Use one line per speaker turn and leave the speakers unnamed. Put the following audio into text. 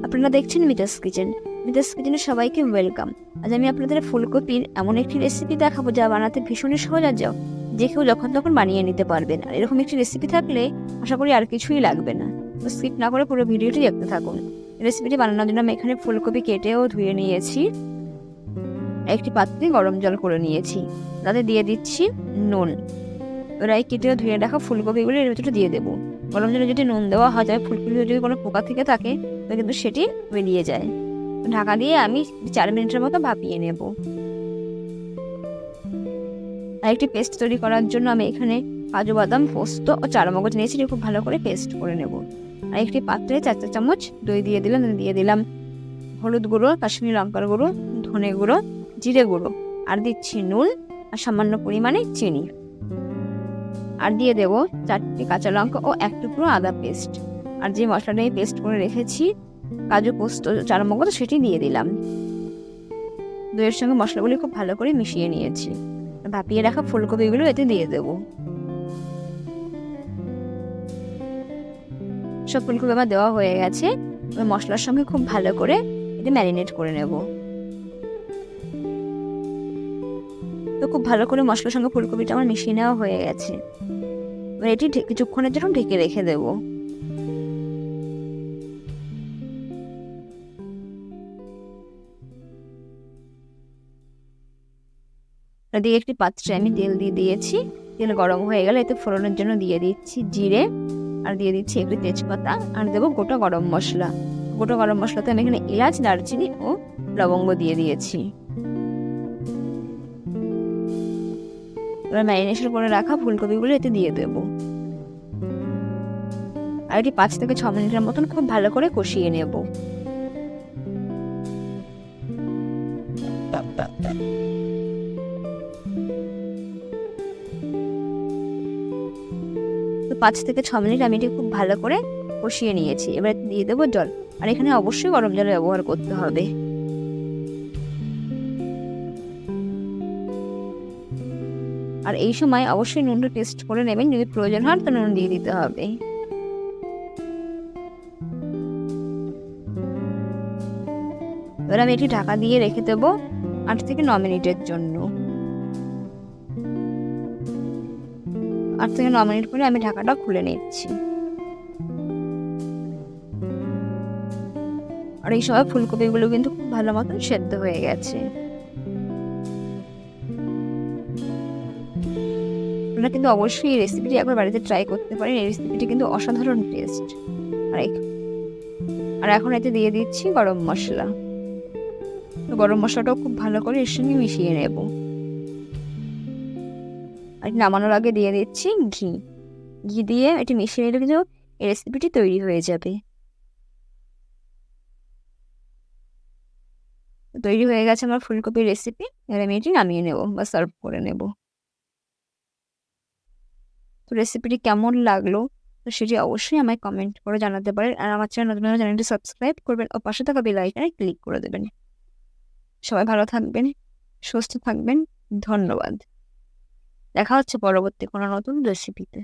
আপনারা দেখছেন মিটাস কিচেন। মিটাস কিচেনে সবাইকে ওয়েলকাম। আজ আমি আপনাদের ফুলকপির এমন একটি রেসিপি দেখাবো যা বানাতে ভীষণই সহজ, আর যে কেউ যখন তখন বানিয়ে নিতে পারবেন। আর এরকম একটি রেসিপি থাকলে আশা করি আর কিছুই লাগবে না। তো স্কিপ না করে পুরো ভিডিওটি দেখতে থাকুন। রেসিপিটি বানানোর জন্য আমি এখানে ফুলকপি কেটেও ধুয়ে নিয়েছি। একটি পাত্রে গরম জল করে নিয়েছি, তাতে দিয়ে দিচ্ছি নুন। এবার এই কেটেও ধুয়ে রাখা ফুলকপিগুলো এর ভিতরে দিয়ে দেবো। গরম জলে যদি নুন দেওয়া হয় যায় ফুলকপিতে যদি কোনো পোকা থেকে থাকে তবে কিন্তু সেটি বেরিয়ে যায়। ঢাকা দিয়ে আমি 4 মিনিটের মতো ভাপিয়ে নেব। আর একটি পেস্ট তৈরি করার জন্য আমি এখানে কাজু বাদাম, পোস্ত ও চারমগজ নিয়েছি, খুব ভালো করে পেস্ট করে নেব। আর একটি পাত্রে 4 চা চামচ দই দিয়ে দিলাম হলুদ গুঁড়ো, কাশ্মীরি লঙ্কার গুঁড়ো, ধনে গুঁড়ো, জিরে গুঁড়ো, আর দিচ্ছি নুন আর সামান্য পরিমাণে চিনি। আর দিয়ে দেবো 4টি কাঁচা লঙ্কা ও 1 টুকরো আদা পেস্ট। আর যে মশলাটা পেস্ট করে রেখেছি কাজু, পোস্ত, চারমগজ, সেটি দিয়ে দিলাম। দইয়ের সঙ্গে মশলাগুলি খুব ভালো করে মিশিয়ে নিয়েছি। ভাপিয়ে রাখা ফুলকপিগুলো এতে দিয়ে দেবো। সব ফুলকপি আমার দেওয়া হয়ে গেছে। মশলার সঙ্গে খুব ভালো করে এটা ম্যারিনেট করে নেব। তো খুব ভালো করে মশলার সঙ্গে ফুলকপিটা আমার মিশিয়ে নেওয়া হয়ে গেছে। এবার এটি কিছুক্ষণের জন্য ঢেকে রেখে দেব। দিয়ে একটি পাত্রে আমি তেল দিয়ে দিয়েছি। তেল গরম হয়ে গেলে এতে ফোড়নের জন্য দিয়ে দিচ্ছি জিরে, আর দিয়ে দিচ্ছি একটু তেজপাতা, আর দেবো গোটা গরম মশলা। গোটা গরম মশলাতে আমি এখানে এলাচ, দারচিনি ও লবঙ্গ দিয়ে দিয়েছি। এবার ম্যারিনেশন করে রাখা ফুলকপিগুলো এতে দিয়ে দেব। আর এটি 5 থেকে 6 মিনিটের মতন খুব ভালো করে কষিয়ে নেব। তো 5 থেকে 6 মিনিট আমি এটি খুব ভালো করে কষিয়ে নিয়েছি। এবার দিয়ে দেবো জল। আর এখানে অবশ্যই গরম জল ব্যবহার করতে হবে। আর এই সময় অবশ্যই নুনটা টেস্ট করে নেবেন, যদি প্রয়োজন হয় তো নুন দিয়ে দিতে হবে। এবার আমি এটি ঢাকা দিয়ে রেখে দেবো 8 থেকে 9 মিনিটের জন্য। 8 থেকে 9 মিনিট পরে আমি ঢাকাটা খুলে নিচ্ছি। আর এই সময় ফুলকপিগুলো কিন্তু খুব ভালো মতন সেদ্ধ হয়ে গেছে। আপনারা কিন্তু অবশ্যই এই রেসিপিটি একবার বাড়িতে ট্রাই করতে পারেন। এই রেসিপিটি কিন্তু অসাধারণ টেস্ট। আর এখন এতে দিয়ে দিচ্ছি গরম মশলা। তো গরম মশলাটাও খুব ভালো করে এর সঙ্গে মিশিয়ে নেব। আর নামানোর আগে দিয়ে দিচ্ছি ঘি দিয়ে এটি মিশিয়ে নিলে কিন্তু এই রেসিপিটি তৈরি হয়ে যাবে। তৈরি হয়ে গেছে আমার ফুলকপির রেসিপি। এবার আমি এটি নামিয়ে নেব বা সার্ভ করে নেব। তো রেসিপিটি কেমন লাগলো তো সেটি অবশ্যই আমায় কমেন্ট করে জানাতে পারেন। আর আমার চ্যানেলটি সাবস্ক্রাইব করবেন ও পাশে থাকা বেল আইকনে ক্লিক করে দেবেন। সবাই ভালো থাকবেন, সুস্থ থাকবেন। ধন্যবাদ। দেখা হচ্ছে পরবর্তী কোনো নতুন রেসিপিতে।